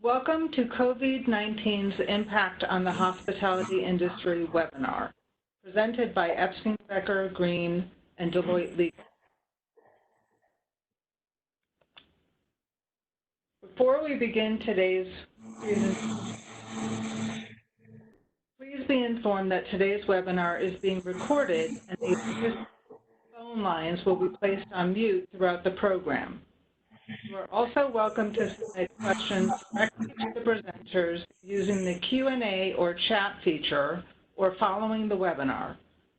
Welcome to COVID-19's Impact on the Hospitality Industry webinar, presented by Epstein Becker, Green, and Deloitte Legal. Before we begin today's presentation, please be informed that today's webinar is being recorded and the phone lines will be placed on mute throughout the program. You are also welcome to submit questions directly to the presenters using the Q&A or chat feature or following the webinar.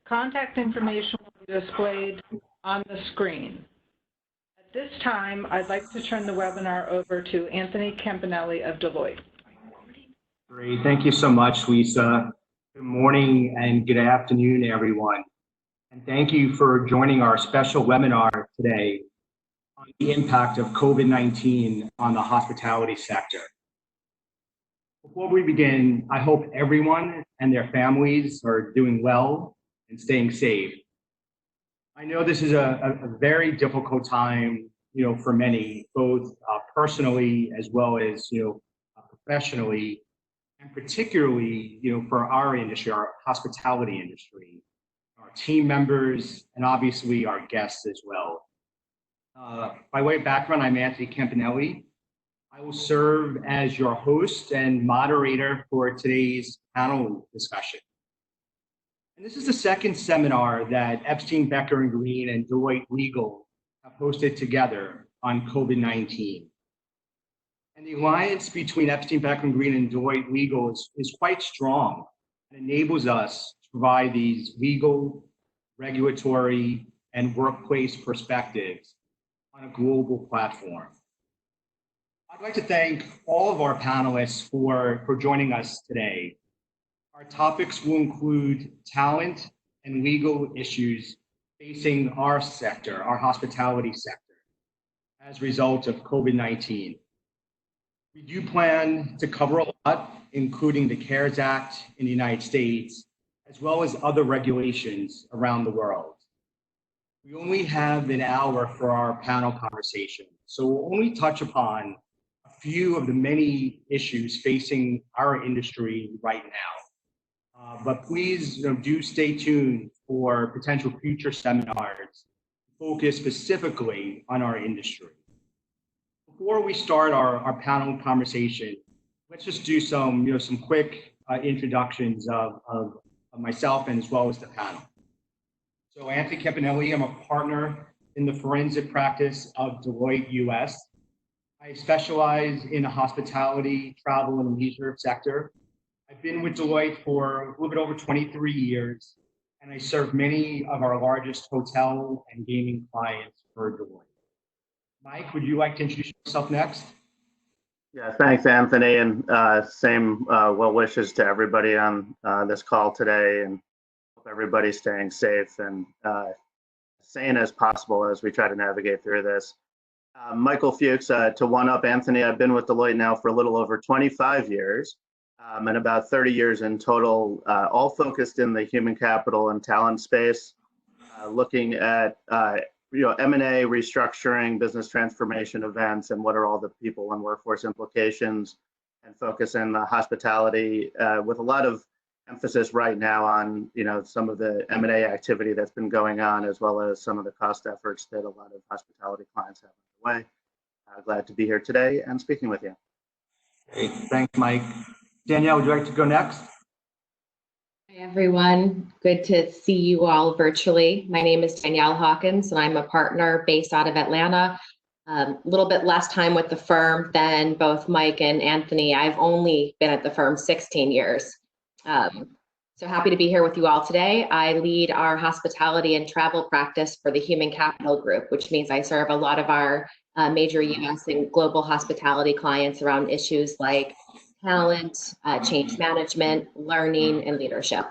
Contact information will be displayed on the screen. At this time, I'd like to turn the webinar over to Anthony Campanelli of Deloitte. Great, thank you so much, Lisa. Good morning and good afternoon, everyone. And thank you for joining our special webinar today on the impact of COVID-19 on the hospitality sector. Before we begin, I hope everyone and their families are doing well and staying safe. I know this is a very difficult time, for many, both personally as well as, professionally, and particularly, for our industry, our hospitality industry, our team members, and obviously our guests as well. By way of background, I'm Anthony Campanelli. I will serve as your host and moderator for today's panel discussion. And this is the second seminar that Epstein Becker and Green and Deloitte Legal have hosted together on COVID-19. And the alliance between Epstein Becker and Green and Deloitte Legal is quite strong and enables us to provide these legal, regulatory, and workplace perspectives on a global platform. I'd like to thank all of our panelists for joining us today. Our topics will include talent and legal issues facing our sector, our hospitality sector, as a result of COVID-19. We do plan to cover a lot, including the CARES Act in the United States, as well as other regulations around the world. We only have an hour for our panel conversation, so we'll only touch upon a few of the many issues facing our industry right now. But please do stay tuned for potential future seminars focused specifically on our industry. Before we start our panel conversation, let's just do some quick introductions of myself and as well as the panel. So Anthony Campanelli, I'm a partner in the forensic practice of Deloitte US. I specialize in the hospitality, travel, and leisure sector. I've been with Deloitte for a little bit over 23 years, and I serve many of our largest hotel and gaming clients for Deloitte. Mike, would you like to introduce yourself next? Yeah, thanks, Anthony, and same well wishes to everybody on this call today, and hope everybody's staying safe and sane as possible as we try to navigate through this. Michael Fuchs, to one up Anthony, I've been with Deloitte now for a little over 25 years, and about 30 years in total, all focused in the human capital and talent space, looking at M&A, restructuring, business transformation events, and what are all the people and workforce implications, and focus in the hospitality with a lot of emphasis right now on some of the M&A activity that's been going on, as well as some of the cost efforts that a lot of hospitality clients have underway. Glad to be here today and speaking with you. Great, thanks, Mike. Danielle, would you like to go next? Hi, everyone. Good to see you all virtually. My name is Danielle Hawkins, and I'm a partner based out of Atlanta. A little bit less time with the firm than both Mike and Anthony. I've only been at the firm 16 years. So happy to be here with you all today. I lead our hospitality and travel practice for the Human Capital Group, which means I serve a lot of our major US and global hospitality clients around issues like talent, change management, learning, and leadership.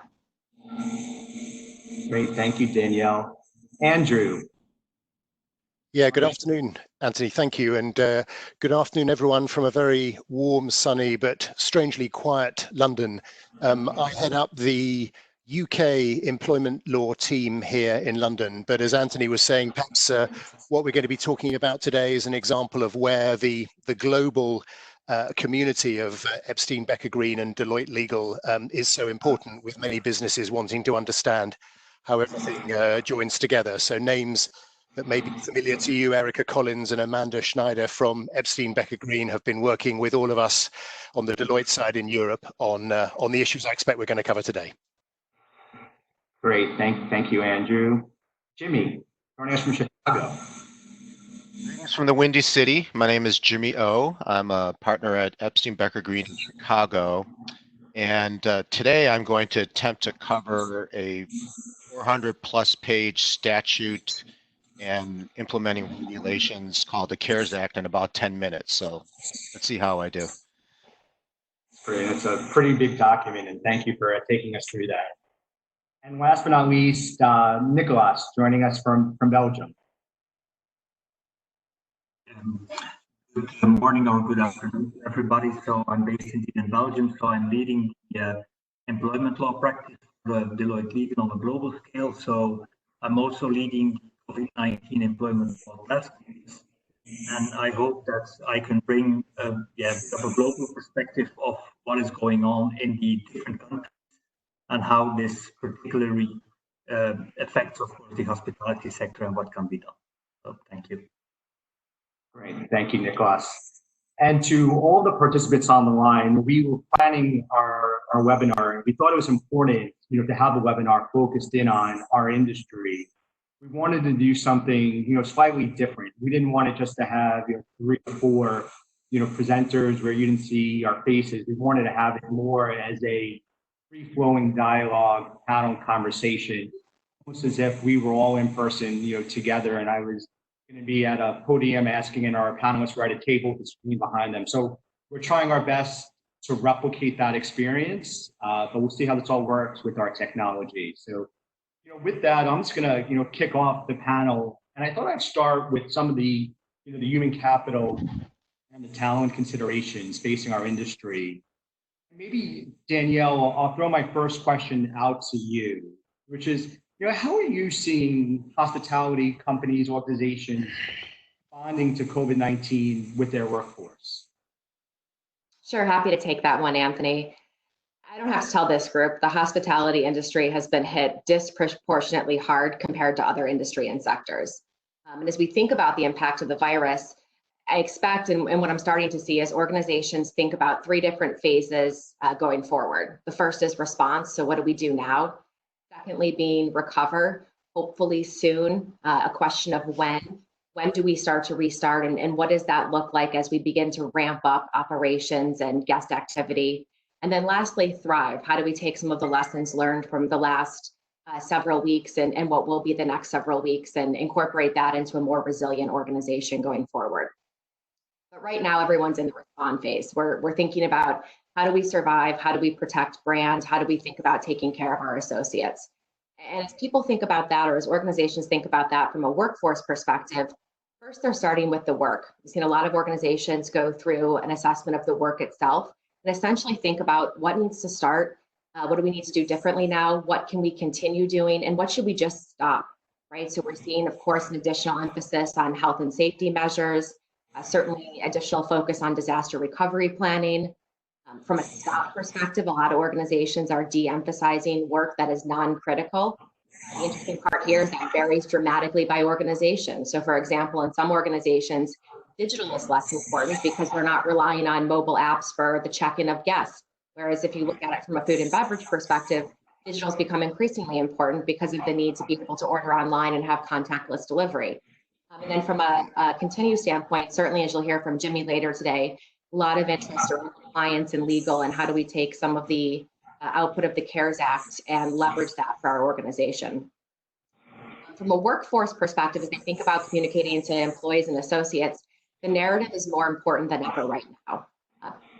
Great, thank you, Danielle. Andrew. Yeah, good afternoon, Anthony. Thank you. And good afternoon, everyone, from a very warm, sunny, but strangely quiet London. I head up the UK employment law team here in London. But as Anthony was saying, perhaps what we're going to be talking about today is an example of where the global community of Epstein Becker Green and Deloitte Legal is so important, with many businesses wanting to understand how everything joins together. So names that may be familiar to you, Erica Collins and Amanda Schneider from Epstein Becker Green, have been working with all of us on the Deloitte side in Europe on the issues I expect we're going to cover today. Great, thank you, Andrew. Jimmy, joining us from Chicago. Greetings from the Windy City. My name is Jimmy O. I'm a partner at Epstein Becker Green in Chicago. And today I'm going to attempt to cover a 400+ page statute and implementing regulations called the CARES Act in about 10 minutes. So let's see how I do. Great, it's a pretty big document, and thank you for taking us through that. And last but not least, Nicolaas, joining us from Belgium. Good morning or good afternoon, everybody. So I'm based in Belgium, so I'm leading the employment law practice for Deloitte Legal on a global scale. So I'm also leading COVID-19 employment law task force, and I hope that I can bring a global perspective of what is going on in the different countries and how this particularly affects, of course, the hospitality sector and what can be done. So thank you. Great, thank you, Nicolaas. And to all the participants on the line, we were planning our webinar, and we thought it was important, to have a webinar focused in on our industry. We wanted to do something, slightly different. We didn't want it just to have 3 or 4, presenters where you didn't see our faces. We wanted to have it more as a free-flowing dialogue, panel conversation, almost as if we were all in person, together, and I was going to be at a podium asking, and our panelists were at a table with the screen behind them. So we're trying our best to replicate that experience, but we'll see how this all works with our technology. So, with that, I'm just going to, kick off the panel, and I thought I'd start with some of the, the human capital and the talent considerations facing our industry. Maybe, Danielle, I'll throw my first question out to you, which is, how are you seeing hospitality companies, organizations responding to COVID-19 with their workforce? Sure, happy to take that one, Anthony. I don't have to tell this group, the hospitality industry has been hit disproportionately hard compared to other industry and sectors. And as we think about the impact of the virus, I expect, and what I'm starting to see is organizations think about 3 different phases going forward. The first is response. So what do we do now? Secondly, being recover, hopefully soon, a question of when do we start to restart, and what does that look like as we begin to ramp up operations and guest activity? And then lastly, thrive. How do we take some of the lessons learned from the last several weeks and what will be the next several weeks and incorporate that into a more resilient organization going forward? But right now, everyone's in the respond phase. We're thinking about how do we survive? How do we protect brand? How do we think about taking care of our associates? And as people think about that, or as organizations think about that from a workforce perspective, first they're starting with the work. We've seen a lot of organizations go through an assessment of the work itself and essentially think about what needs to start, what do we need to do differently now, what can we continue doing, and what should we just stop, right? So we're seeing, of course, an additional emphasis on health and safety measures, certainly additional focus on disaster recovery planning. From a stop perspective, a lot of organizations are de-emphasizing work that is non-critical. The interesting part here is that varies dramatically by organization. So for example, in some organizations, digital is less important because we're not relying on mobile apps for the check-in of guests. Whereas if you look at it from a food and beverage perspective, digital has become increasingly important because of the need to be able to order online and have contactless delivery. And then from a continued standpoint, certainly as you'll hear from Jimmy later today, a lot of interest around compliance and legal and how do we take some of the output of the CARES Act and leverage that for our organization. From a workforce perspective, as we think about communicating to employees and associates, the narrative is more important than ever right now.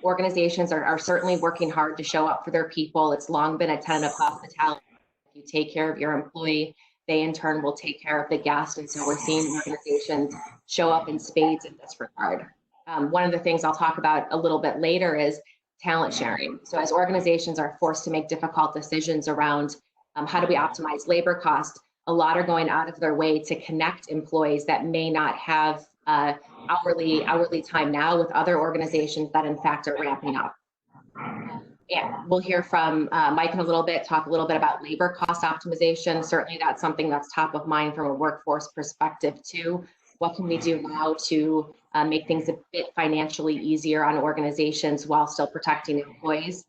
Organizations are certainly working hard to show up for their people. It's long been a tenet of hospitality. If you take care of your employee, they in turn will take care of the guest. And so we're seeing organizations show up in spades in this regard. One of the things I'll talk about a little bit later is talent sharing. So as organizations are forced to make difficult decisions around how do we optimize labor costs, a lot are going out of their way to connect employees that may not have hourly time now with other organizations that in fact are ramping up. Yeah, we'll hear from Mike in a little bit, talk a little bit about labor cost optimization. Certainly that's something that's top of mind from a workforce perspective too. What can we do now to make things a bit financially easier on organizations while still protecting employees?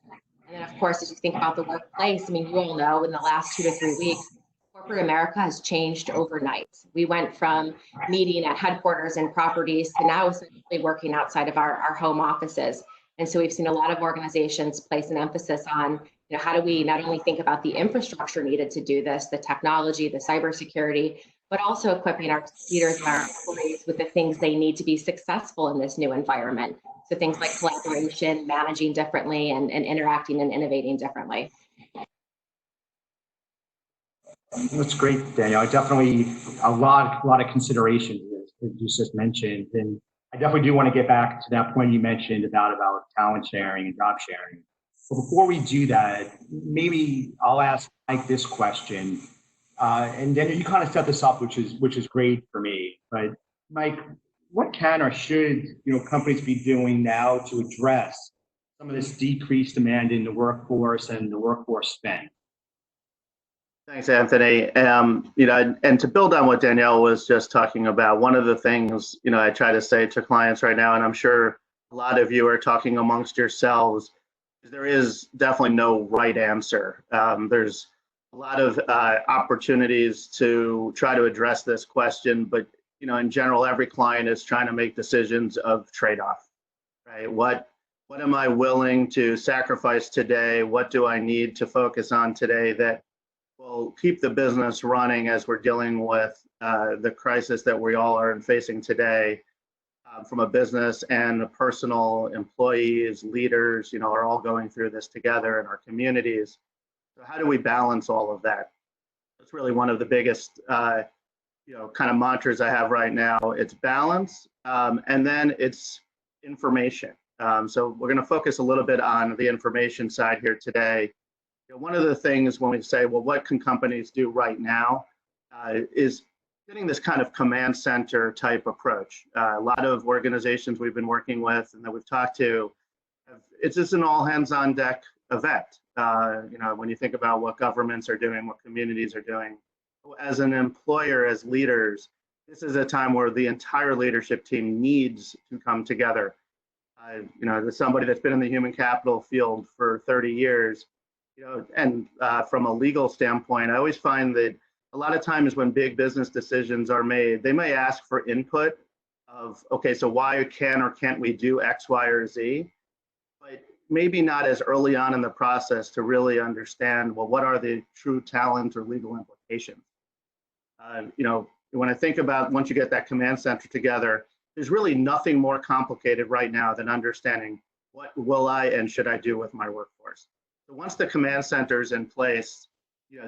And then of course, as you think about the workplace, I mean, you all know in the last 2 to 3 weeks, corporate America has changed overnight. We went from meeting at headquarters and properties to now essentially working outside of our home offices. And so we've seen a lot of organizations place an emphasis on, how do we not only think about the infrastructure needed to do this, the technology, the cybersecurity, but also equipping our leaders and our employees with the things they need to be successful in this new environment. So things like collaboration, managing differently, and interacting and innovating differently. That's great, Danielle. Definitely a lot of considerations as you just mentioned, and I definitely do want to get back to that point you mentioned about talent sharing and job sharing. But before we do that, maybe I'll ask Mike this question, and then you kind of set this up, which is great for me. But Mike, what can or should companies be doing now to address some of this decreased demand in the workforce and the workforce spend? Thanks, Anthony. And to build on what Danielle was just talking about, one of the things, I try to say to clients right now, and I'm sure a lot of you are talking amongst yourselves, there is definitely no right answer. There's a lot of opportunities to try to address this question, but, in general, every client is trying to make decisions of trade-off, right? What am I willing to sacrifice today? What do I need to focus on today that will keep the business running as we're dealing with the crisis that we all are facing today, from a business and a personal, employees, leaders, are all going through this together in our communities. So how do we balance all of that? It's really one of the biggest, kind of mantras I have right now. It's balance, and then it's information. So we're going to focus a little bit on the information side here today. One of the things when we say, well, what can companies do right now, is getting this kind of command center type approach. A lot of organizations we've been working with and that we've talked to, it's just an all hands on deck event. When you think about what governments are doing, what communities are doing, as an employer, as leaders, this is a time where the entire leadership team needs to come together. As somebody that's been in the human capital field for 30 years, and from a legal standpoint, I always find that a lot of times when big business decisions are made, they may ask for input of, okay, so why can or can't we do X, Y, or Z? But maybe not as early on in the process to really understand, well, what are the true talent or legal implications? When I think about once you get that command center together, there's really nothing more complicated right now than understanding what will I and should I do with my workforce. So once the command center is in place,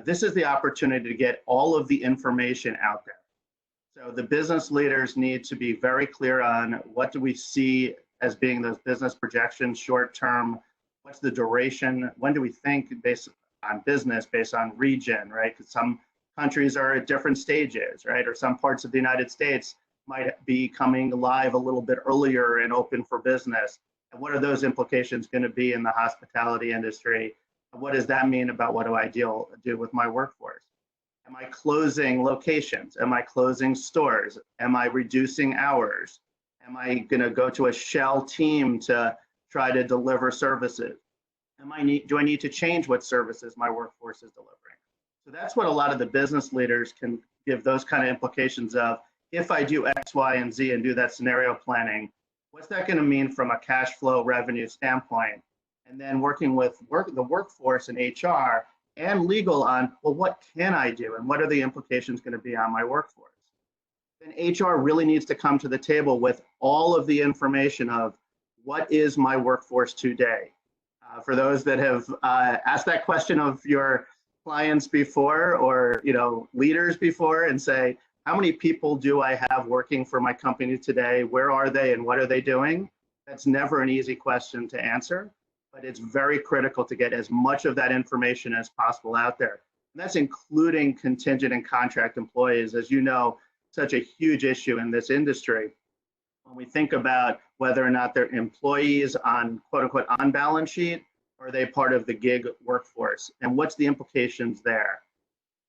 this is the opportunity to get all of the information out there. So the business leaders need to be very clear on what do we see as being those business projections, short term, what's the duration, when do we think based on business, based on region, right? Because some countries are at different stages, right? Or some parts of the United States might be coming live a little bit earlier and open for business. And what are those implications going to be in the hospitality industry? What does that mean about what do I do with my workforce? Am I closing locations? Am I closing stores? Am I reducing hours? Am I going to go to a shell team to try to deliver services? Do I need to change what services my workforce is delivering? So that's what a lot of the business leaders can give those kind of implications of, if I do X, Y, and Z and do that scenario planning, what's that going to mean from a cash flow revenue standpoint? And then working with the workforce and HR and legal on, well, what can I do and what are the implications going to be on my workforce? Then HR really needs to come to the table with all of the information of what is my workforce today? For those that have asked that question of your clients before or leaders before and say, how many people do I have working for my company today? Where are they and what are they doing? That's never an easy question to answer, but it's very critical to get as much of that information as possible out there. And that's including contingent and contract employees, as you know, such a huge issue in this industry. when we think about whether or not they're employees on quote unquote on balance sheet, or are they part of the gig workforce, and what's the implications there?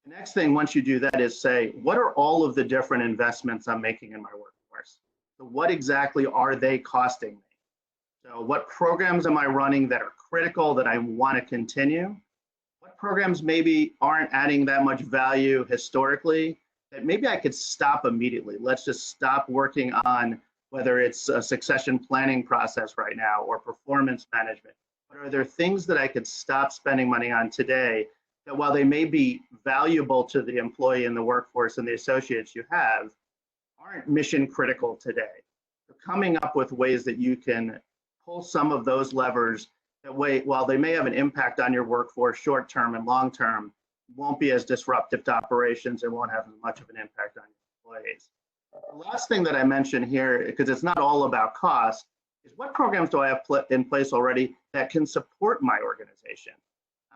The next thing, once you do that, is say, what are all of the different investments I'm making in my workforce? So what exactly are they costing me? So what programs am I running that are critical that I want to continue? What programs maybe aren't adding that much value historically that maybe I could stop immediately? Let's just stop working on whether it's a succession planning process right now or performance management. But are there things that I could stop spending money on today that, while they may be valuable to the employee and the workforce and the associates you have, aren't mission critical today? So coming up with ways that you can pull some of those levers that way, while they may have an impact on your workforce short term and long term, won't be as disruptive to operations and won't have as much of an impact on your employees. The last thing that I mentioned here, because it's not all about cost, is what programs do I have in place already that can support my organization?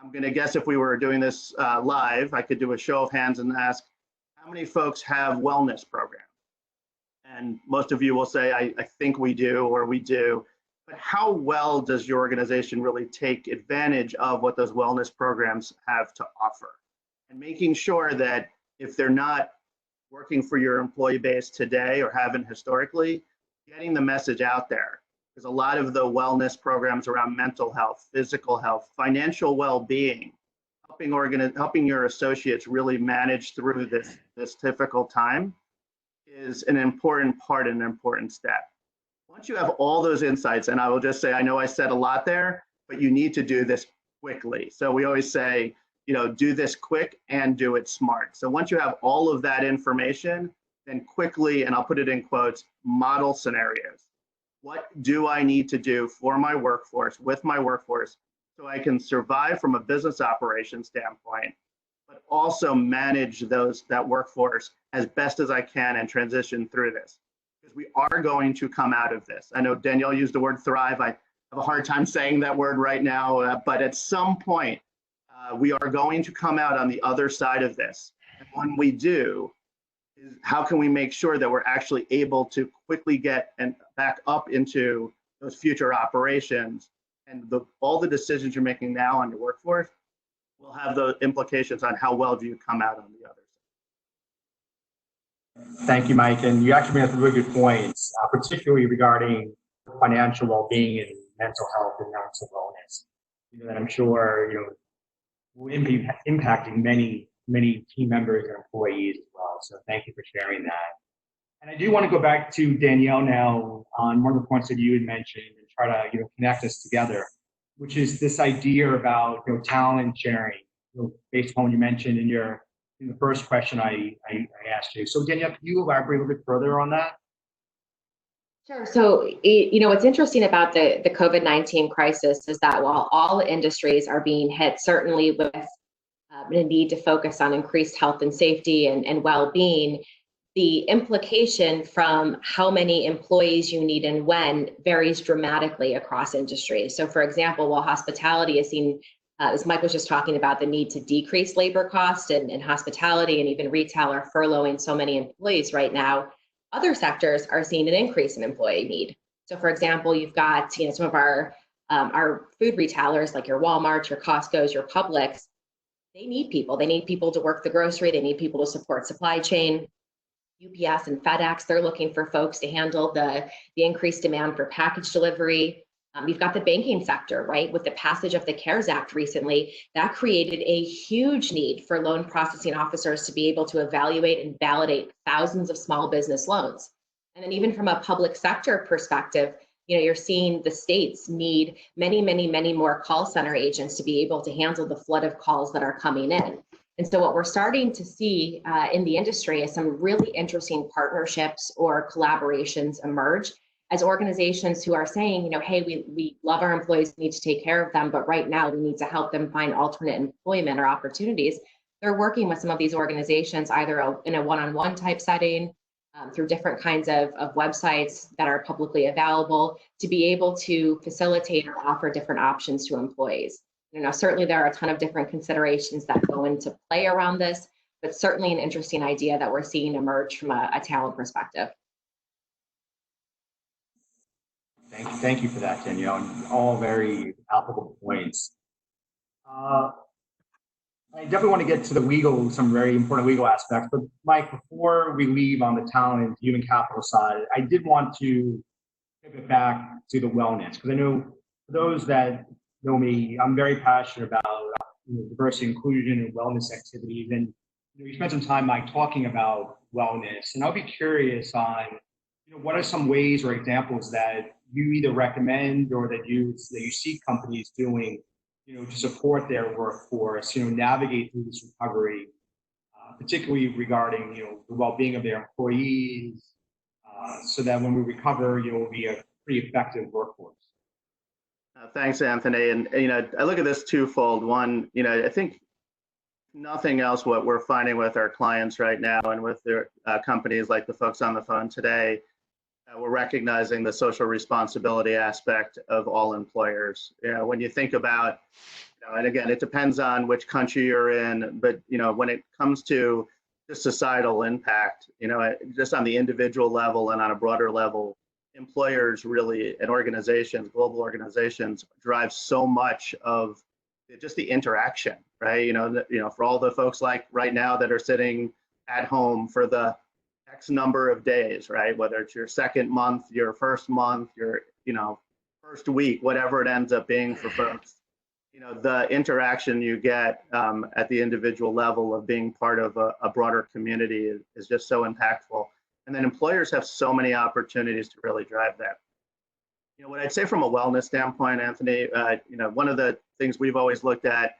I'm going to guess if we were doing this live, I could do a show of hands and ask, how many folks have wellness programs? And most of you will say, I think we do, or we do. But how well does your organization really take advantage of what those wellness programs have to offer? And making sure that if they're not working for your employee base today or haven't historically, getting the message out there. Because a lot of the wellness programs around mental health, physical health, financial well-being, helping your associates really manage through this difficult time is an important part and an important step. Once you have all those insights, and I will just say, I know I said a lot there, but you need to do this quickly. So we always say, do this quick and do it smart. So once you have all of that information, then quickly, and I'll put it in quotes, model scenarios. What do I need to do for my workforce, with my workforce, so I can survive from a business operation standpoint, but also manage that workforce as best as I can and transition through this? Because we are going to come out of this. I know Danielle used the word thrive. I have a hard time saying that word right now, but at some point, we are going to come out on the other side of this. And when we do, is how can we make sure that we're actually able to quickly get and back up into those future operations, and all the decisions you're making now on your workforce will have the implications on how well do you come out on the other side. Thank you, Mike. And you actually bring up some really good points, particularly regarding financial well-being and mental health and mental wellness. That I'm sure will be impacting many team members and employees as well. So thank you for sharing that. And I do want to go back to Danielle now on one of the points that you had mentioned and try to connect us together, which is this idea about talent sharing, based on what you mentioned in the first question I asked you. So Danielle, can you elaborate a little bit further on that? Sure. So, what's interesting about the COVID-19 crisis is that while all industries are being hit, certainly with the need to focus on increased health and safety and well-being, the implication from how many employees you need and when varies dramatically across industries. So, for example, while hospitality is seen, as Mike was just talking about, the need to decrease labor costs and hospitality and even retail are furloughing so many employees right now, other sectors are seeing an increase in employee need. So, for example, you've got some of our food retailers like your Walmarts, your Costco's, your Publix. They need people. They need people to work the grocery. They need people to support supply chain. UPS and FedEx, they're looking for folks to handle the increased demand for package delivery. You've got the banking sector, right? With the passage of the CARES Act recently, that created a huge need for loan processing officers to be able to evaluate and validate thousands of small business loans. And then even from a public sector perspective, you're seeing the states need many more call center agents to be able to handle the flood of calls that are coming in. And so what we're starting to see in the industry is some really interesting partnerships or collaborations emerge as organizations who are saying, hey, we love our employees, we need to take care of them, but right now we need to help them find alternate employment or opportunities. They're working with some of these organizations either in a one-on-one type setting, through different kinds of websites that are publicly available to be able to facilitate or offer different options to employees. Certainly there are a ton of different considerations that go into play around this, but certainly an interesting idea that we're seeing emerge from a talent perspective. Thank you for that, Danielle, and all very applicable points. I definitely want to get to some very important legal aspects, but Mike, before we leave on the talent and human capital side, I did want to pivot back to the wellness, because I know for those that know me, I'm very passionate about diversity, inclusion, and wellness activities. And you spent some time, Mike, talking about wellness, and I'll be curious on what are some ways or examples that you either recommend or that you see companies doing, to support their workforce, navigate through this recovery, particularly regarding the well-being of their employees, so that when we recover, we'll be a pretty effective workforce. Thanks, Anthony. And, I look at this twofold. One, I think nothing else what we're finding with our clients right now and with their companies like the folks on the phone today, we're recognizing the social responsibility aspect of all employers. When you think about, and again, it depends on which country you're in, but, when it comes to just societal impact, just on the individual level and on a broader level, employers really, and organizations, global organizations, drive so much of just the interaction, right? For all the folks like right now that are sitting at home for the X number of days, right? Whether it's your second month, your first month, your, first week, whatever it ends up being for folks, the interaction you get at the individual level of being part of a broader community is just so impactful. And then employers have so many opportunities to really drive that. What I'd say from a wellness standpoint, Anthony, one of the things we've always looked at,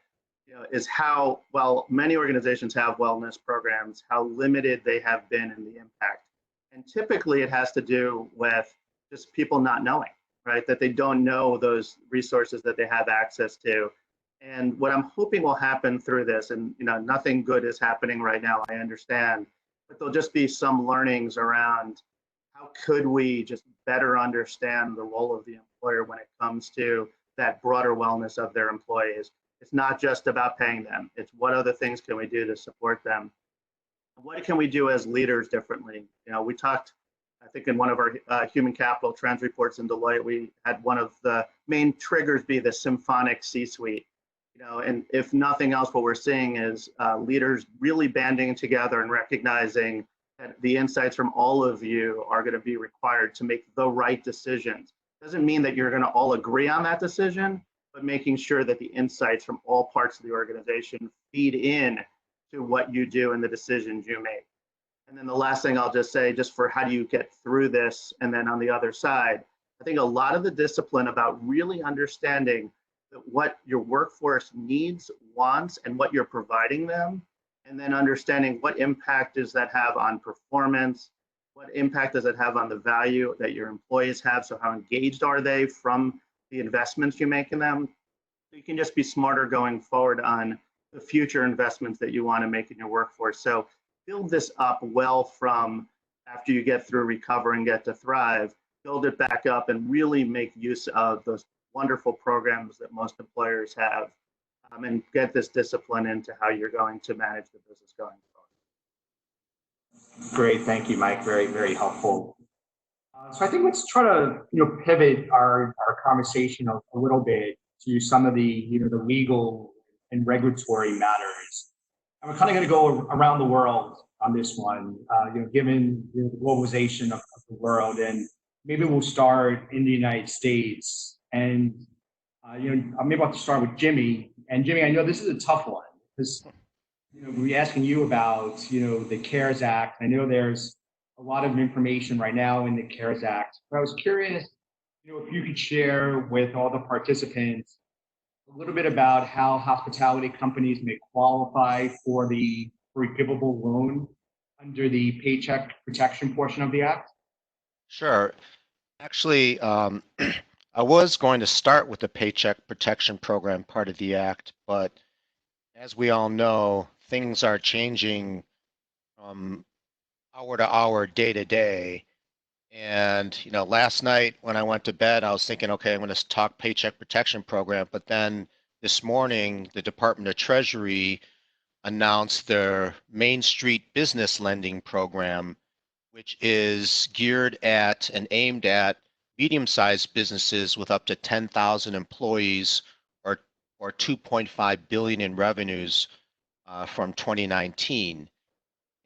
is how, well, many organizations have wellness programs, how limited they have been in the impact. And typically it has to do with just people not knowing, right? That they don't know those resources that they have access to. And what I'm hoping will happen through this, and nothing good is happening right now, I understand, but there'll just be some learnings around how could we just better understand the role of the employer when it comes to that broader wellness of their employees. It's not just about paying them. It's what other things can we do to support them? What can we do as leaders differently? We talked, I think in one of our human capital trends reports in Deloitte, we had one of the main triggers be the symphonic C-suite. And if nothing else, what we're seeing is leaders really banding together and recognizing that the insights from all of you are going to be required to make the right decisions. Doesn't mean that you're going to all agree on that decision, but making sure that the insights from all parts of the organization feed in to what you do and the decisions you make. And then the last thing I'll just say, just for how do you get through this, and then on the other side, I think a lot of the discipline about really understanding what your workforce needs, wants, and what you're providing them, and then understanding what impact does that have on performance, what impact does it have on the value that your employees have, so how engaged are they from the investments you make in them. You can just be smarter going forward on the future investments that you want to make in your workforce. So build this up well from after you get through recover and get to thrive, build it back up and really make use of those wonderful programs that most employers have, and get this discipline into how you're going to manage the business going forward. Great, thank you, Mike. Very, very helpful. So I think let's try to pivot our conversation a little bit to some of the the legal and regulatory matters. And we're kind of going to go around the world on this one, given the globalization of the world, and maybe we'll start in the United States. And maybe I'll have to start with Jimmy. And Jimmy, I know this is a tough one because we're asking you about the CARES Act. I know there's a lot of information right now in the CARES Act, but I was curious, if you could share with all the participants a little bit about how hospitality companies may qualify for the forgivable loan under the Paycheck Protection portion of the Act. Sure. Actually, I was going to start with the Paycheck Protection Program part of the Act, but as we all know, things are changing from hour to hour, day to day. And, last night when I went to bed, I was thinking, okay, I'm going to talk Paycheck Protection Program. But then this morning, the Department of Treasury announced their Main Street Business Lending Program, which is geared at and aimed at medium-sized businesses with up to 10,000 employees, or 2.5 billion in revenues from 2019.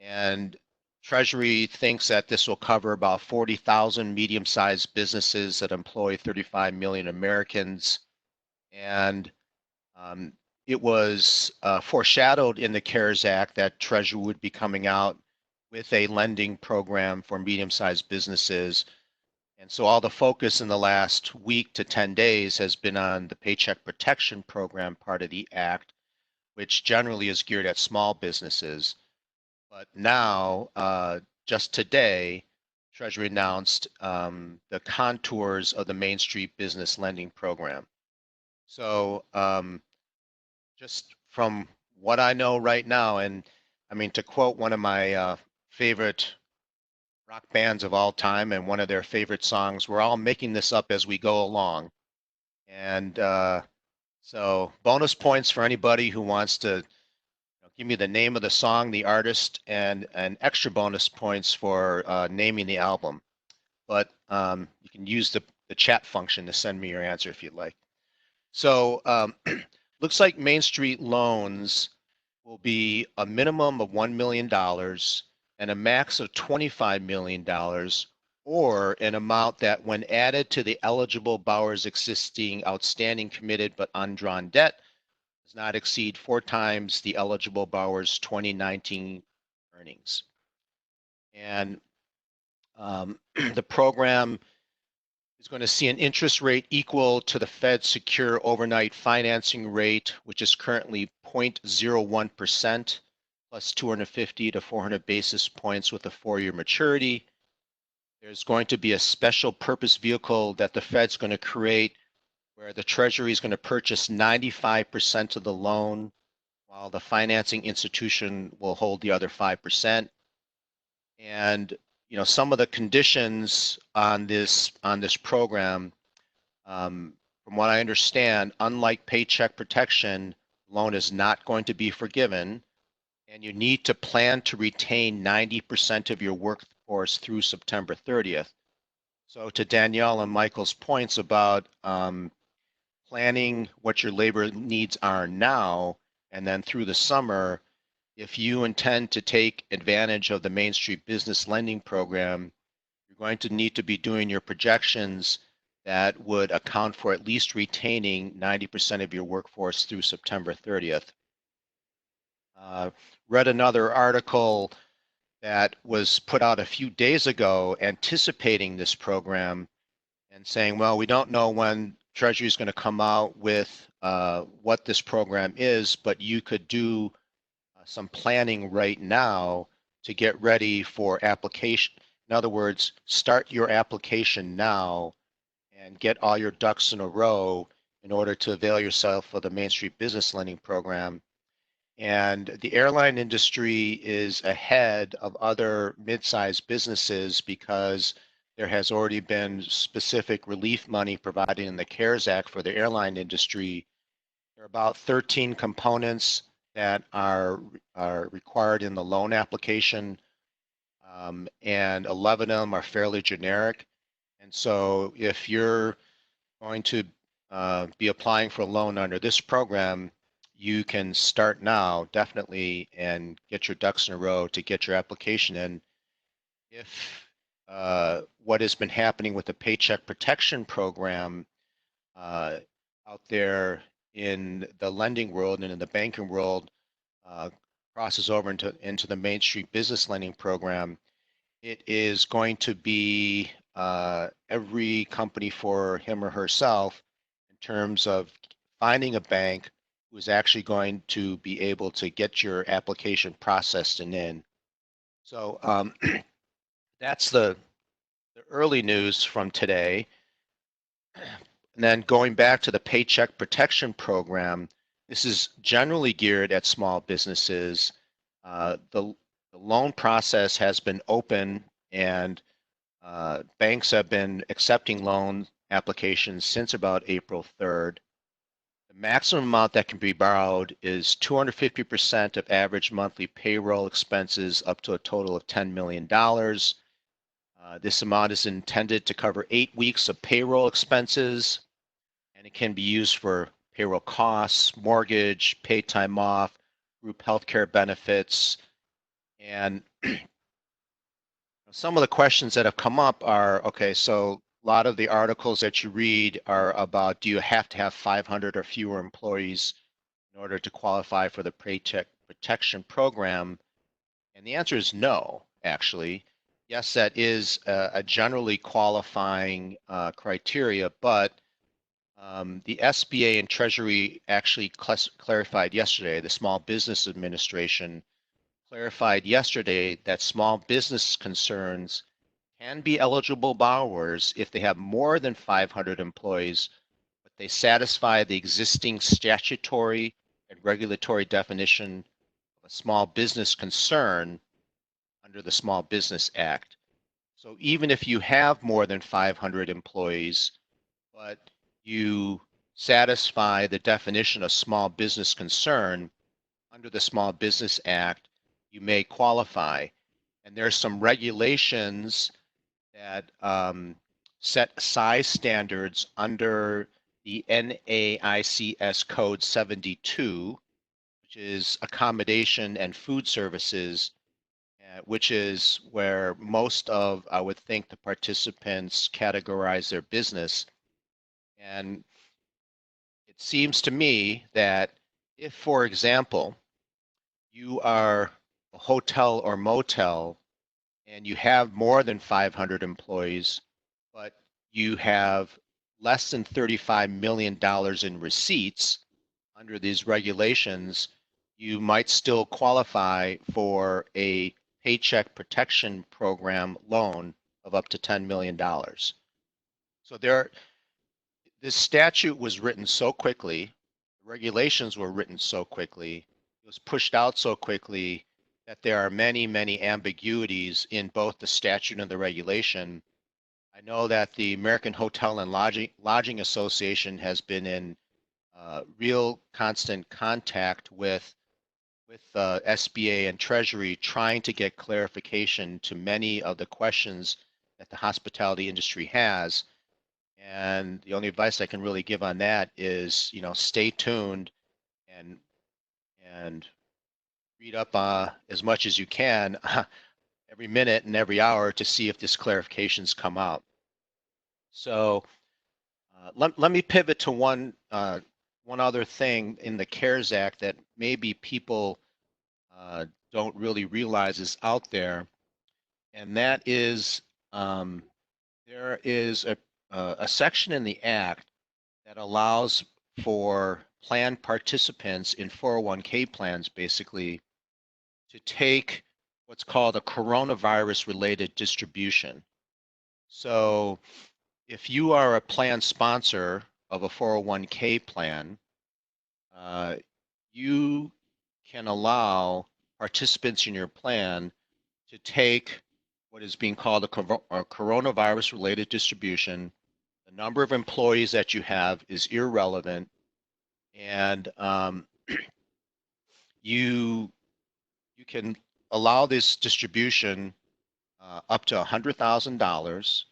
And Treasury thinks that this will cover about 40,000 medium-sized businesses that employ 35 million Americans. And it was foreshadowed in the CARES Act that Treasury would be coming out with a lending program for medium-sized businesses. And so all the focus in the last week to 10 days has been on the Paycheck Protection Program part of the Act, which generally is geared at small businesses. But now, just today, Treasury announced the contours of the Main Street Business Lending Program. So just from what I know right now, and I mean, to quote one of my favorite rock bands of all time and one of their favorite songs, we're all making this up as we go along. And so bonus points for anybody who wants to give me the name of the song, the artist, and extra bonus points for naming the album. But you can use the chat function to send me your answer if you'd like. So looks like Main Street loans will be a minimum of $1 million and a max of $25 million, or an amount that, when added to the eligible borrower's existing outstanding committed but undrawn debt, does not exceed 4 times the eligible borrower's 2019 earnings. And the program is going to see an interest rate equal to the Fed's secure overnight financing rate, which is currently 0.01%, plus 250 to 400 basis points with a 4-year maturity. There's going to be a special purpose vehicle that the Fed's going to create, where the Treasury is going to purchase 95% of the loan, while the financing institution will hold the other 5%. And some of the conditions on this program, from what I understand, unlike Paycheck Protection, loan is not going to be forgiven, and you need to plan to retain 90% of your workforce through September 30th. So to Danielle and Michael's points about planning what your labor needs are now, and then through the summer, if you intend to take advantage of the Main Street Business Lending Program, you're going to need to be doing your projections that would account for at least retaining 90% of your workforce through September 30th. Read another article that was put out a few days ago anticipating this program and saying, well, we don't know when Treasury is going to come out with what this program is, but you could do some planning right now to get ready for application. In other words, start your application now and get all your ducks in a row in order to avail yourself of the Main Street Business Lending Program. And the airline industry is ahead of other mid-sized businesses because there has already been specific relief money provided in the CARES Act for the airline industry. There are about 13 components that are required in the loan application, and 11 of them are fairly generic. And so if you're going to be applying for a loan under this program, you can start now, definitely, and get your ducks in a row to get your application in. If what has been happening with the Paycheck Protection Program out there in the lending world and in the banking world crosses over into the Main Street Business Lending Program, it is going to be every company for him or herself in terms of finding a bank who is actually going to be able to get your application processed and in. So that's the early news from today. And then going back to the Paycheck Protection Program, this is generally geared at small businesses. The loan process has been open, and banks have been accepting loan applications since about April 3rd. The maximum amount that can be borrowed is 250% of average monthly payroll expenses up to a total of $10 million. This amount is intended to cover 8 weeks of payroll expenses, and it can be used for payroll costs, mortgage, paid time off, group healthcare benefits. And some of the questions that have come up are, okay, so a lot of the articles that you read are about, do you have to have 500 or fewer employees in order to qualify for the Paycheck Protection Program? And the answer is no, actually. Yes, that is a generally qualifying criteria, but the SBA and Treasury actually clarified yesterday, the Small Business Administration clarified yesterday that small business concerns can be eligible borrowers if they have more than 500 employees, but they satisfy the existing statutory and regulatory definition of a small business concern under the Small Business Act. So even if you have more than 500 employees, but you satisfy the definition of small business concern under the Small Business Act, you may qualify. And there's some regulations that set size standards under the NAICS Code 72, which is accommodation and food services, which is where most of, I would think, the participants categorize their business. And it seems to me that if, for example, you are a hotel or motel and you have more than 500 employees, but you have less than $35 million in receipts under these regulations, you might still qualify for a Paycheck Protection Program loan of up to $10 million. So this statute was written so quickly, the regulations were written so quickly, it was pushed out so quickly that there are many, many ambiguities in both the statute and the regulation. I know that the American Hotel and Lodging Association has been in real constant contact with SBA and Treasury, trying to get clarification to many of the questions that the hospitality industry has. And the only advice I can really give on that is, stay tuned and read up as much as you can every minute and every hour to see if this clarifications come out. So let me pivot to one other thing in the CARES Act that maybe people don't really realize is out there, and that is there is a section in the Act that allows for plan participants in 401k plans, basically, to take what's called a coronavirus-related distribution. So if you are a plan sponsor of a 401k plan, you can allow participants in your plan to take what is being called a coronavirus-related distribution. The number of employees that you have is irrelevant, and you can allow this distribution up to $100,000,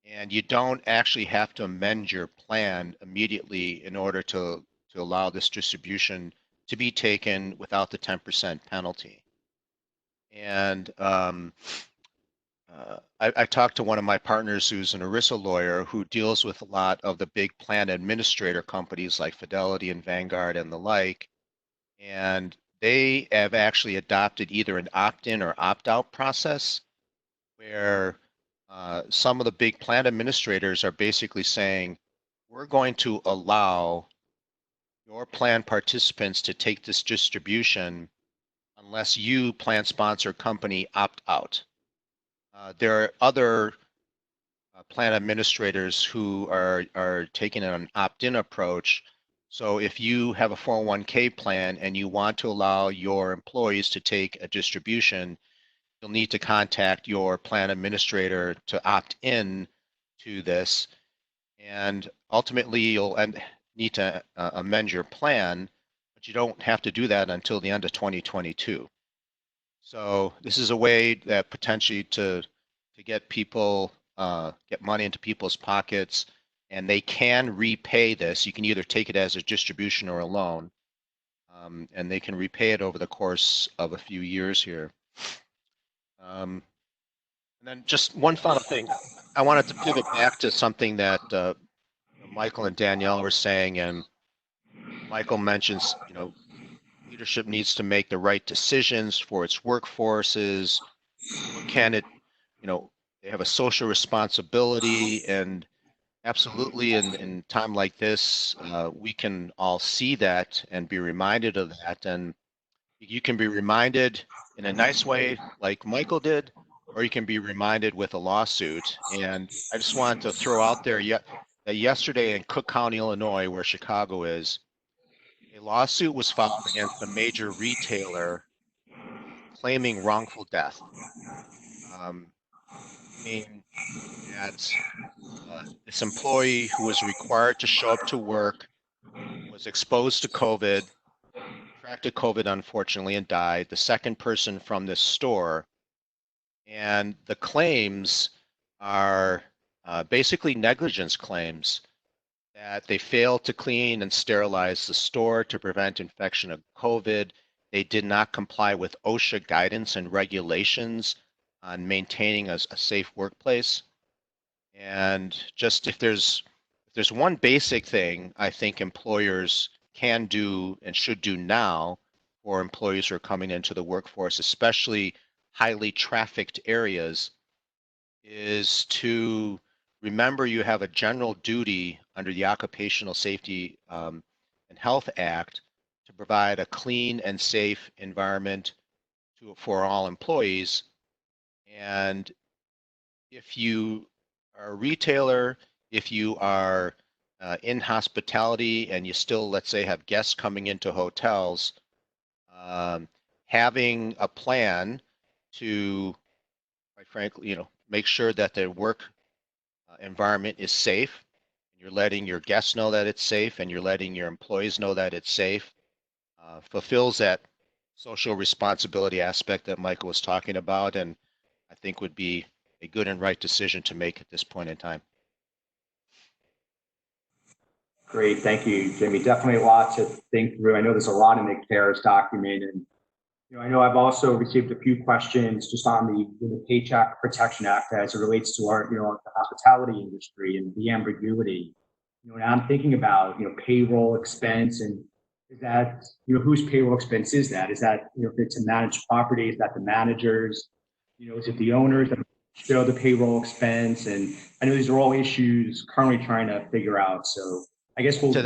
and you don't actually have to amend your plan immediately in order to allow this distribution to be taken without the 10% penalty. And I talked to one of my partners who's an ERISA lawyer who deals with a lot of the big plan administrator companies like Fidelity and Vanguard and the like, and they have actually adopted either an opt-in or opt-out process where some of the big plan administrators are basically saying, we're going to allow your plan participants to take this distribution unless you, plan sponsor company, opt out. There are other plan administrators who are taking an opt-in approach. So if you have a 401k plan and you want to allow your employees to take a distribution, you'll need to contact your plan administrator to opt in to this. And ultimately, you'll need to amend your plan, but you don't have to do that until the end of 2022. So this is a way that potentially to to get people, get money into people's pockets, and they can repay this. You can either take it as a distribution or a loan, and they can repay it over the course of a few years here. And then just one final thing. I wanted to pivot back to something that Michael and Danielle were saying, and Michael mentions, leadership needs to make the right decisions for its workforces. What can it, they have a social responsibility, and absolutely in time like this, we can all see that and be reminded of that. And you can be reminded in a nice way like Michael did, or you can be reminded with a lawsuit. And I just wanted to throw out there that yesterday in Cook County, Illinois, where Chicago is, a lawsuit was filed against a major retailer claiming wrongful death. Meaning that this employee who was required to show up to work was exposed to COVID, contracted COVID, unfortunately, and died. The second person from this store. And the claims are basically negligence claims, that they failed to clean and sterilize the store to prevent infection of COVID. They did not comply with OSHA guidance and regulations on maintaining a safe workplace. And just if there's one basic thing I think employers can do and should do now for employees who are coming into the workforce, especially highly trafficked areas, is to remember you have a general duty under the Occupational Safety and Health Act to provide a clean and safe environment for all employees. And if you are a retailer, if you are in hospitality and you still, let's say, have guests coming into hotels, having a plan to, quite frankly, make sure that their work environment is safe. You're letting your guests know that it's safe, and you're letting your employees know that it's safe, fulfills that social responsibility aspect that Michael was talking about, and I think would be a good and right decision to make at this point in time. Great, thank you, Jimmy. Definitely a lot to think through. I know there's a lot in the CARES document, and I know I've also received a few questions just on the Paycheck Protection Act as it relates to our, the hospitality industry and the ambiguity. And I'm thinking about, payroll expense, and is that, whose payroll expense is that? Is that, if it's a managed property, is that the managers? Is it the owners that show the payroll expense? And I know these are all issues currently trying to figure out. So I guess we'll to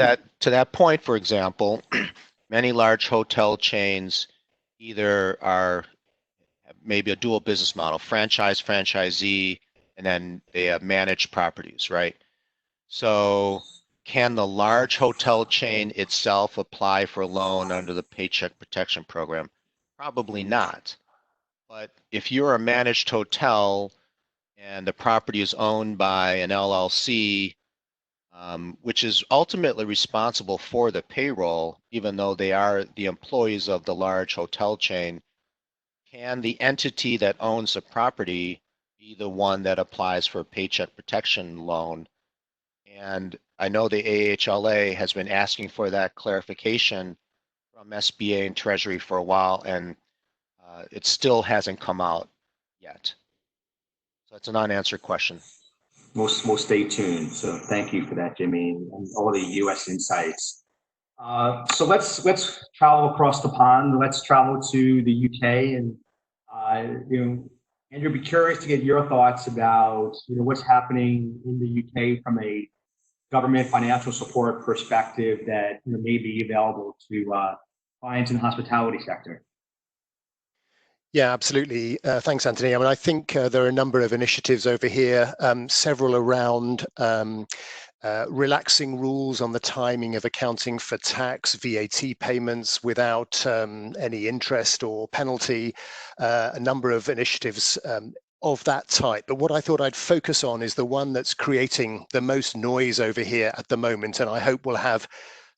that point, for example, many large hotel chains either are maybe a dual business model, franchise, franchisee, and then they have managed properties, right? So can the large hotel chain itself apply for a loan under the Paycheck Protection Program? Probably not. But if you're a managed hotel and the property is owned by an LLC, which is ultimately responsible for the payroll, even though they are the employees of the large hotel chain, can the entity that owns the property be the one that applies for a paycheck protection loan? And I know the AHLA has been asking for that clarification from SBA and Treasury for a while, and it still hasn't come out yet. So it's an unanswered question. We'll stay tuned. So thank you for that, Jimmy, and all the U.S. insights. So let's travel across the pond. Let's travel to the U.K. and Andrew, be curious to get your thoughts about what's happening in the U.K. from a government financial support perspective that may be available to clients in the hospitality sector. Yeah, absolutely. Thanks, Anthony. I mean, I think there are a number of initiatives over here, several around relaxing rules on the timing of accounting for tax, VAT payments without any interest or penalty, a number of initiatives of that type. But what I thought I'd focus on is the one that's creating the most noise over here at the moment, and I hope will have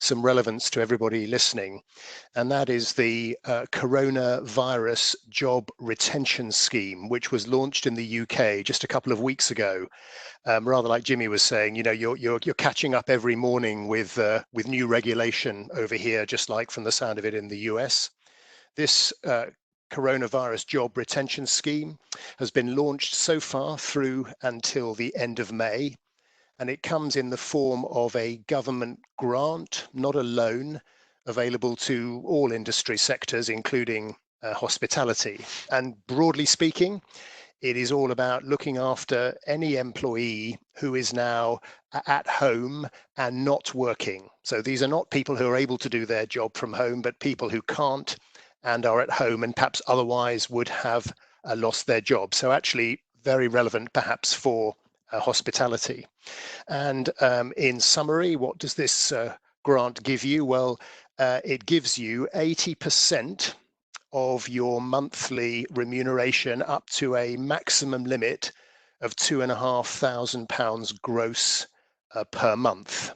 some relevance to everybody listening, and that is the coronavirus job retention scheme, which was launched in the UK just a couple of weeks ago. Rather like Jimmy was saying, you know, you're catching up every morning with new regulation over here, just like from the sound of it in the US. This coronavirus job retention scheme has been launched so far through until the end of May, and it comes in the form of a government grant, not a loan, available to all industry sectors, including hospitality. And broadly speaking, it is all about looking after any employee who is now at home and not working. So these are not people who are able to do their job from home, but people who can't and are at home and perhaps otherwise would have lost their job. So actually very relevant perhaps for hospitality. And in summary, what does this grant give you? Well, it gives you 80% of your monthly remuneration up to a maximum limit of £2,500 gross per month.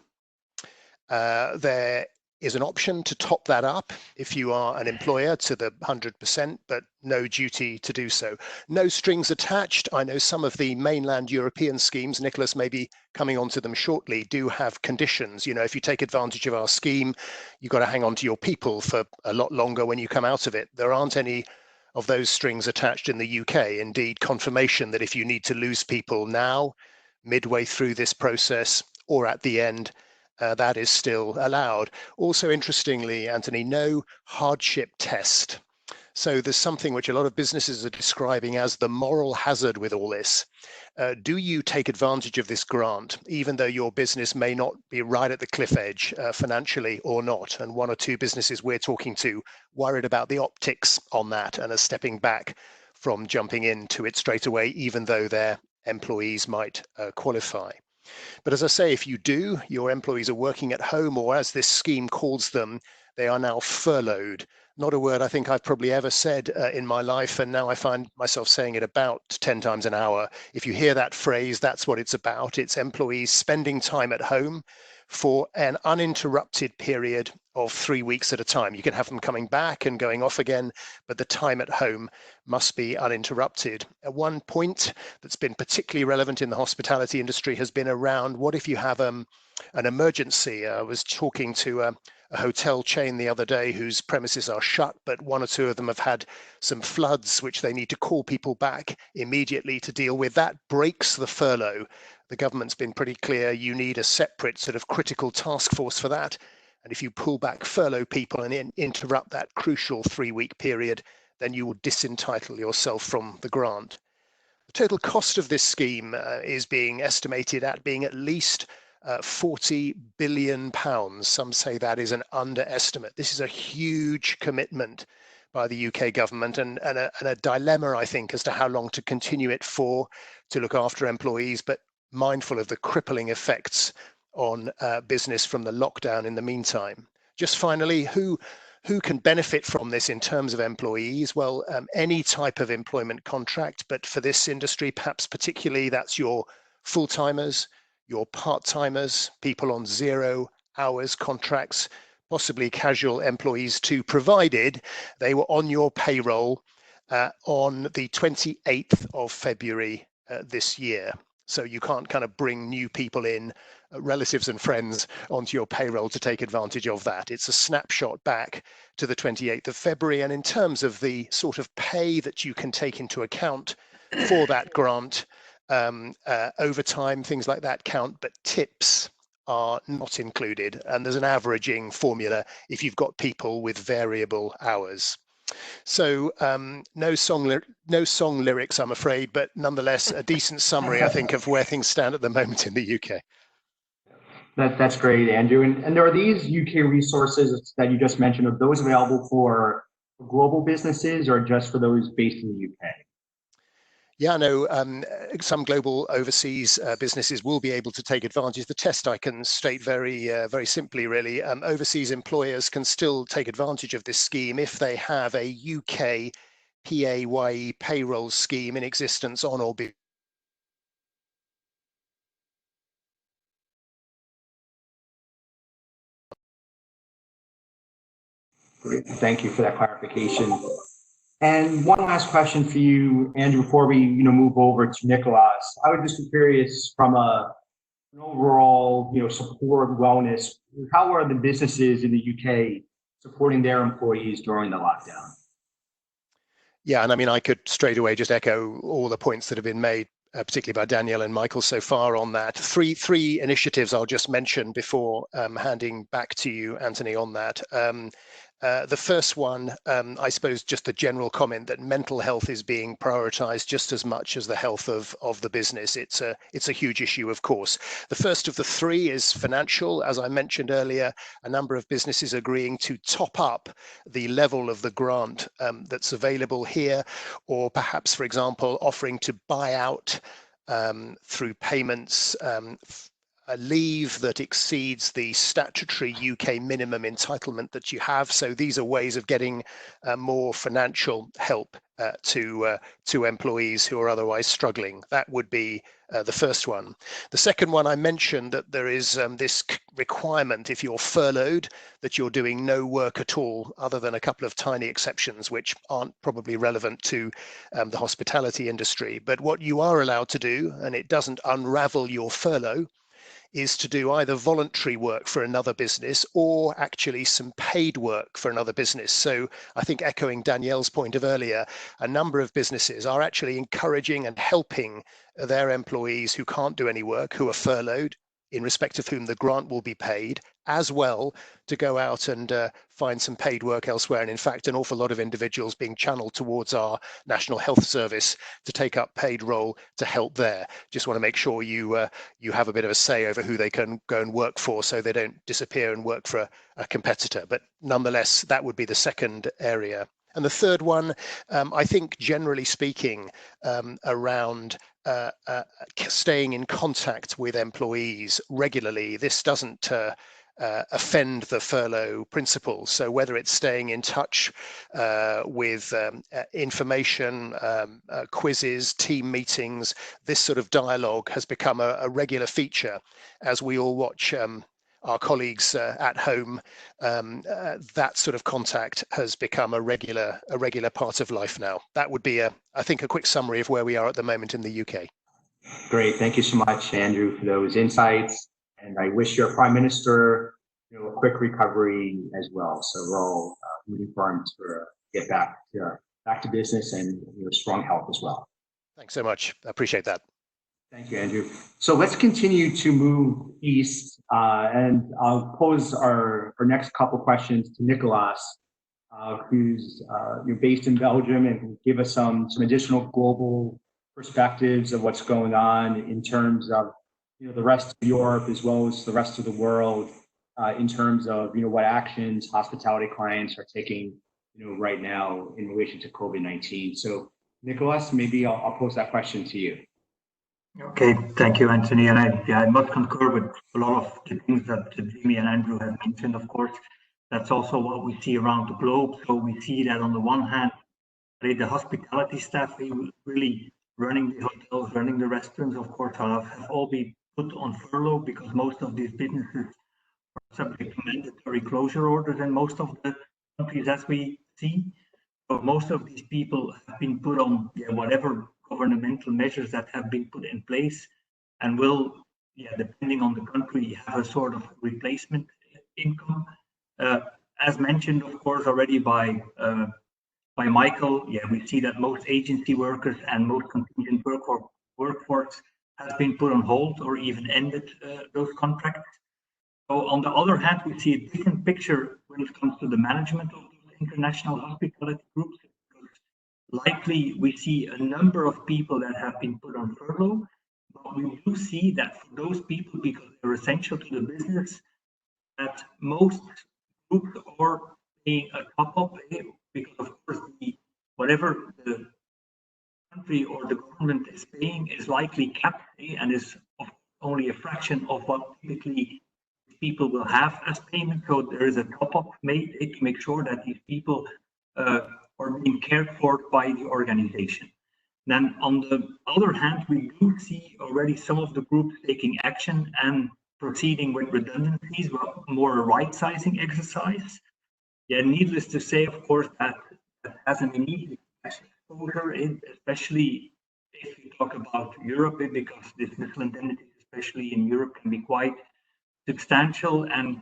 There is an option to top that up if you are an employer to the 100%, but no duty to do so. No strings attached. I know some of the mainland European schemes, Nicolaas may be coming on to them shortly, do have conditions. You know, if you take advantage of our scheme, you've got to hang on to your people for a lot longer when you come out of it. There aren't any of those strings attached in the UK. Indeed, confirmation that if you need to lose people now, midway through this process, or at the end, that is still allowed. Also, interestingly, Anthony, no hardship test. So there's something which a lot of businesses are describing as the moral hazard with all this. Do you take advantage of this grant, even though your business may not be right at the cliff edge financially or not? And one or two businesses we're talking to worried about the optics on that and are stepping back from jumping into it straight away, even though their employees might qualify. But as I say, if you do, your employees are working at home, or as this scheme calls them, they are now furloughed. Not a word I think I've probably ever said in my life, and now I find myself saying it about 10 times an hour. If you hear that phrase, that's what it's about. It's employees spending time at home for an uninterrupted period of 3 weeks at a time. You can have them coming back and going off again, but the time at home must be uninterrupted. At one point that's been particularly relevant in the hospitality industry has been around, what if you have an emergency? I was talking to a hotel chain the other day whose premises are shut, but one or two of them have had some floods which they need to call people back immediately to deal with. That breaks the furlough. The government's been pretty clear, you need a separate sort of critical task force for that. And if you pull back furlough people and interrupt that crucial 3-week period, then you will disentitle yourself from the grant. The total cost of this scheme is being estimated at being at least £40 billion. Some say that is an underestimate. This is a huge commitment by the UK government and a dilemma, I think, as to how long to continue it for, to look after employees, but mindful of the crippling effects on business from the lockdown in the meantime. Just finally, who can benefit from this in terms of employees? Well, any type of employment contract, but for this industry, perhaps particularly that's your full-timers, your part-timers, people on 0 hours contracts, possibly casual employees too, provided they were on your payroll on the 28th of February this year. So you can't kind of bring new people in, relatives and friends, onto your payroll to take advantage of that. It's a snapshot back to the 28th of February. And in terms of the sort of pay that you can take into account for that grant, overtime, things like that count, but tips are not included. And there's an averaging formula if you've got people with variable hours. So no song lyrics, I'm afraid, but nonetheless a decent summary, I think, of where things stand at the moment in the UK. That's great, Andrew. And there are these UK resources that you just mentioned. Are those available for global businesses or just for those based in the UK? Yeah, no, some global overseas businesses will be able to take advantage. The test I can state very simply, really. Overseas employers can still take advantage of this scheme if they have a UK PAYE payroll scheme in existence on or before Thank you for that clarification. And one last question for you, Andrew, before we move over to Nicolaas. I would just be curious from an overall support wellness, how are the businesses in the UK supporting their employees during the lockdown? Yeah, and I mean, I could straight away just echo all the points that have been made, particularly by Danielle and Michael so far on that. Three initiatives I'll just mention before handing back to you, Anthony, on that. The first one, I suppose, just a general comment that mental health is being prioritized just as much as the health of the business. It's a huge issue, of course. The first of the three is financial. As I mentioned earlier, a number of businesses agreeing to top up the level of the grant that's available here, or perhaps, for example, offering to buy out through payments a leave that exceeds the statutory UK minimum entitlement that you have. So these are ways of getting more financial help to employees who are otherwise struggling. That would be the first one. The second one, I mentioned that there is this requirement, if you're furloughed, that you're doing no work at all, other than a couple of tiny exceptions, which aren't probably relevant to the hospitality industry. But what you are allowed to do, and it doesn't unravel your furlough, is to do either voluntary work for another business or actually some paid work for another business. So I think, echoing Danielle's point of earlier, a number of businesses are actually encouraging and helping their employees who can't do any work, who are furloughed, in respect of whom the grant will be paid, as well to go out and find some paid work elsewhere. And in fact, an awful lot of individuals being channeled towards our National Health Service to take up paid role to help there. Just want to make sure you have a bit of a say over who they can go and work for, so they don't disappear and work for a competitor. But nonetheless, that would be the second area. And the third one, I think, generally speaking, around staying in contact with employees regularly. This doesn't offend the furlough principles. So whether it's staying in touch with information, quizzes, team meetings, this sort of dialogue has become a regular feature as we all watch our colleagues at home. That sort of contact has become a regular part of life now. That would be, I think, a quick summary of where we are at the moment in the UK. Great. Thank you so much, Andrew, for those insights. And I wish your Prime Minister a quick recovery as well. So we're all rooting for him to get back to business and strong health as well. Thanks so much. I appreciate that. Thank you, Andrew. So let's continue to move east, and I'll pose our next couple questions to Nicolaas, who's based in Belgium, and can give us some additional global perspectives of what's going on in terms of the rest of Europe as well as the rest of the world, in terms of what actions hospitality clients are taking right now in relation to COVID-19. So Nicolaas, maybe I'll pose that question to you. Okay, thank you, Anthony. And I must concur with a lot of the things that Jimmy and Andrew have mentioned. Of course, that's also what we see around the globe. So we see that on the one hand, the hospitality staff really running the hotels, running the restaurants, of course, have all been put on furlough because most of these businesses are subject to mandatory closure orders in most of the countries, as we see. So most of these people have been put on whatever governmental measures that have been put in place, and will, depending on the country, have a sort of replacement income. As mentioned, of course, already by Michael, we see that most agency workers and most contingent workforce has been put on hold or even ended those contracts. So on the other hand, we see a different picture when it comes to the management of international hospitality groups. Likely, we see a number of people that have been put on furlough, but we do see that for those people, because they're essential to the business, that most groups are paying a top-up, because of course, whatever the country or the government is paying is likely capped, and is only a fraction of what typically people will have as payment. So there is a top-up made to make sure that these people are being cared for by the organization. Then on the other hand, we do see already some of the groups taking action and proceeding with redundancies, more a right-sizing exercise. yeah, needless to say, of course, that has an immediate exposure, especially if we talk about Europe, because dismissal indemnities, especially in Europe, can be quite substantial. And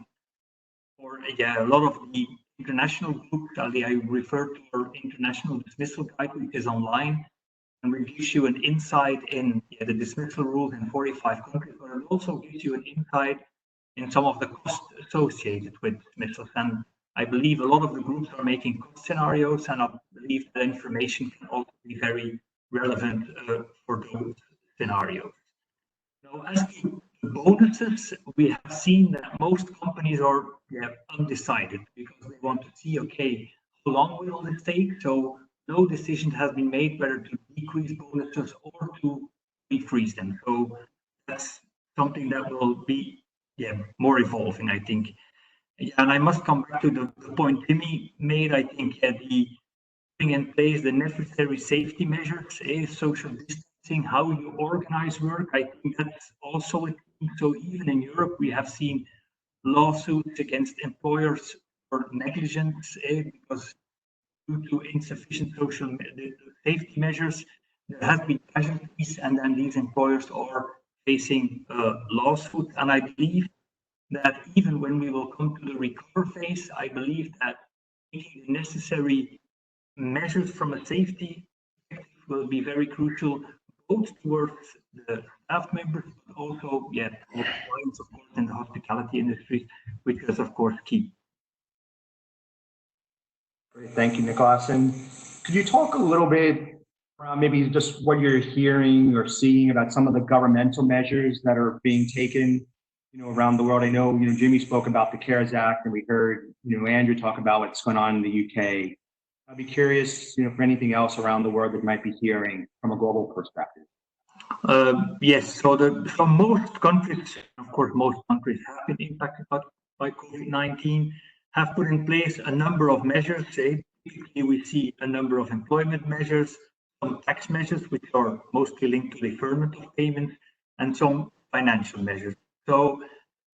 for a lot of the international groups, I refer to our international dismissal guide, which is online, and it gives you an insight in the dismissal rules in 45 countries, but it also gives you an insight in some of the costs associated with dismissals. And I believe a lot of the groups are making cost scenarios, and I believe that information can also be very relevant for those scenarios. Now, as to the bonuses, we have seen that most companies are undecided because they want to see, okay, how long will this take? So no decision has been made whether to decrease bonuses or to freeze them. So that's something that will be more evolving, I think. Yeah, and I must come back to the point Jimmy made. I think the putting in place the necessary safety measures, social distancing, how you organize work. I think that's also a thing. So even in Europe, we have seen lawsuits against employers for negligence because due to insufficient social safety measures, there has been casualties, and then these employers are facing lawsuits. And I believe that even when we will come to the recover phase, I believe that taking the necessary measures from a safety perspective will be very crucial, both towards the staff members, but also, clients, of course, in the hospitality industry, which is, of course, key. Great, thank you, Nicolaas. And could you talk a little bit around maybe just what you're hearing or seeing about some of the governmental measures that are being taken, around the world? I know, Jimmy spoke about the CARES Act, and we heard, Andrew talk about what's going on in the UK. I'd be curious, for anything else around the world that you might be hearing from a global perspective. Yes, so most countries, of course, most countries have been impacted by COVID-19, have put in place a number of measures. Typically, we see a number of employment measures, some tax measures, which are mostly linked to deferment of payments, and some financial measures. So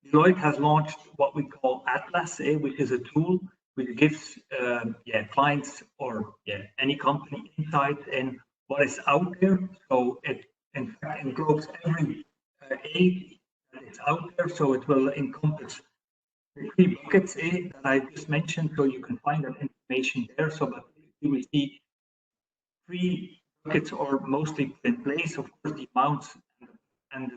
Deloitte has launched what we call Atlas, which is a tool which gives clients or any company insight in what is out there. So it in fact englobes every aid that is out there. So it will encompass the 3 buckets that I just mentioned. So you can find that information there. So but you will see 3 buckets are mostly put in place. Of course, the amounts and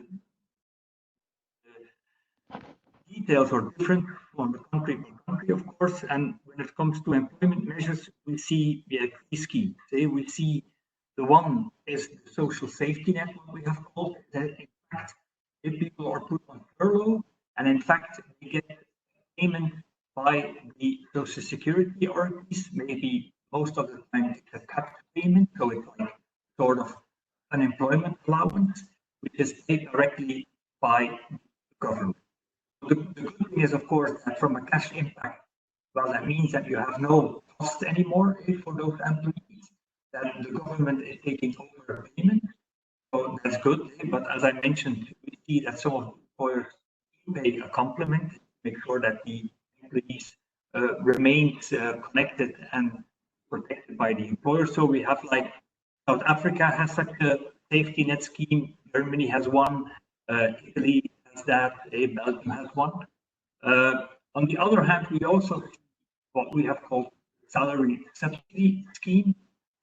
details are different from country to country, of course. And when it comes to employment measures, we see 3 schemes. We see the one is the social safety net, what we have called. In fact, if people are put on furlough, and in fact, they get payment by the Social Security authorities, maybe most of the time it's a capped payment, so it's like sort of unemployment allowance, which is paid directly by the government. The good thing is, of course, that from a cash impact, well, that means that you have no cost anymore for those employees, that the government is taking over payment. So that's good. But as I mentioned, we see that some of the employers pay a complement, make sure that the employees remain connected and protected by the employer. So we have like South Africa has such a safety net scheme, Germany has one, Italy has that, Belgium has one. On the other hand, we also see what we have called salary subsidy scheme.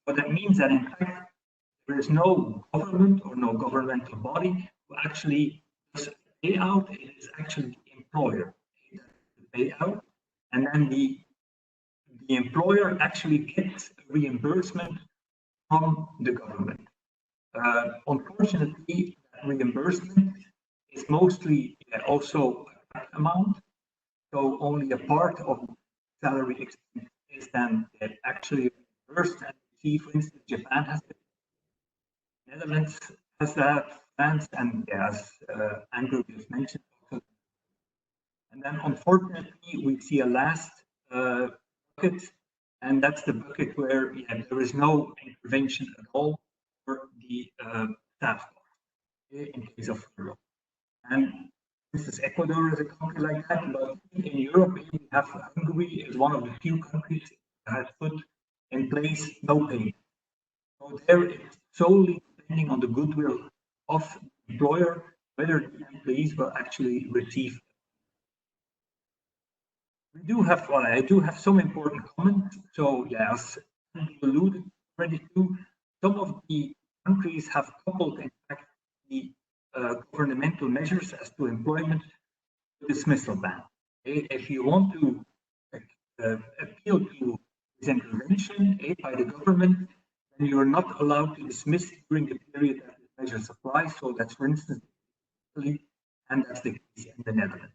But that means that in fact, there is no government or no governmental body who actually does a payout. It is actually the employer that does the payout. And then the employer actually gets a reimbursement from the government. Unfortunately, that reimbursement is mostly also a tax amount. So only a part of salary expense is then actually reimbursed. And see, for instance, Japan has it, Netherlands has that, France, and as Andrew just mentioned. And then unfortunately, we see a last bucket, and that's the bucket where there is no intervention at all for the staff in case of furlough. And this is Ecuador as a country like that, but in Europe, we have Hungary as one of the few countries that has put in place no pay. So there it's solely depending on the goodwill of the employer, whether the employees will actually receive. We do have, well, I do have some important comments. So yes, alluded already to, some of the countries have coupled, in fact, the governmental measures as to employment dismissal ban. Okay? If you want to appeal to this intervention by the government, then you are not allowed to dismiss during the period that the measures apply. So that's, for instance, Italy, and that's the case in the Netherlands.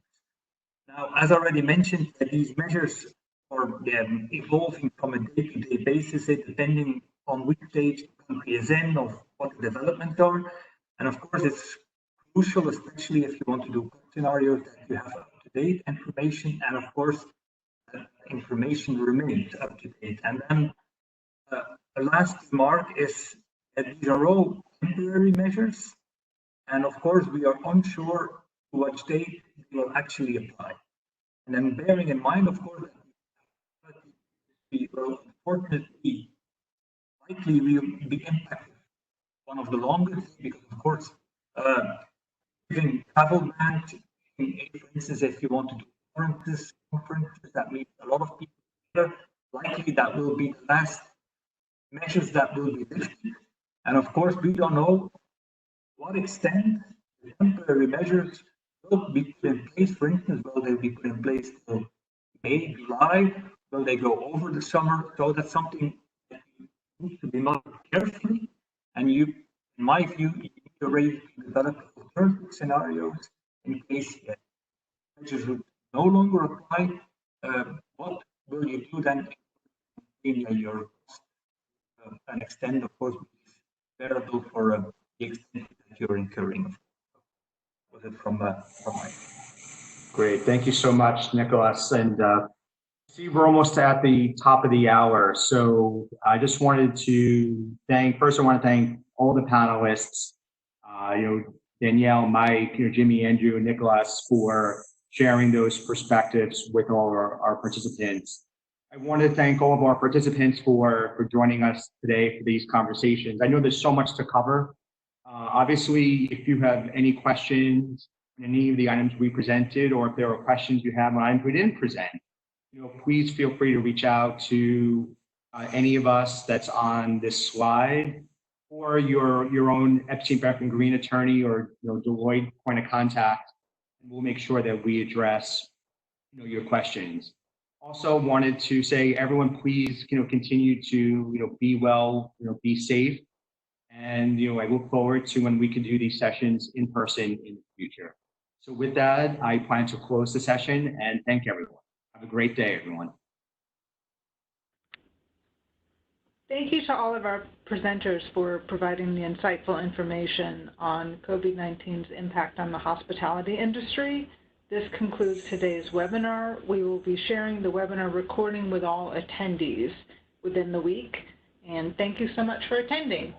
Now, as already mentioned, these measures are evolving from a day-to-day basis, depending on which stage the country is in, of what the developments are. And of course, it's crucial, especially if you want to do scenarios, that you have up-to-date information, and of course, that information remains up-to-date. And then the last remark is that these are all temporary measures, and of course, we are unsure to what date they will actually apply. And then bearing in mind, of course, that we will unfortunately likely will be impacted one of the longest, because of course, giving travel bans, for instance, if you want to do conferences, that means a lot of people there, likely that will be the last measures that will be lifted. And of course, we don't know what extent the temporary measures will be put in place. For instance, will they be put in place till May, July? Will they go over the summer? So that's something that you need to be monitored carefully. And you, in my view, you need to already develop alternative scenarios in case measures would no longer apply. What will you do then in your an extent, of course, variable for the extent that you're incurring. Was it from my? Great, thank you so much, Nicolaas. And see, we're almost at the top of the hour, so I just wanted to thank. First, I want to thank all the panelists. Danielle, Mike, Jimmy, Andrew, and Nicolaas for sharing those perspectives with all our participants. I want to thank all of our participants for joining us today for these conversations. I know there's so much to cover. Obviously, if you have any questions on any of the items we presented, or if there are questions you have on items we didn't present, please feel free to reach out to any of us that's on this slide, or your own Epstein Becker Green attorney or Deloitte point of contact. And we'll make sure that we address your questions. Also wanted to say, everyone, please, continue to, be well, be safe. And, I look forward to when we can do these sessions in person in the future. So with that, I plan to close the session and thank everyone. Have a great day, everyone. Thank you to all of our presenters for providing the insightful information on COVID-19's impact on the hospitality industry. This concludes today's webinar. We will be sharing the webinar recording with all attendees within the week. And thank you so much for attending.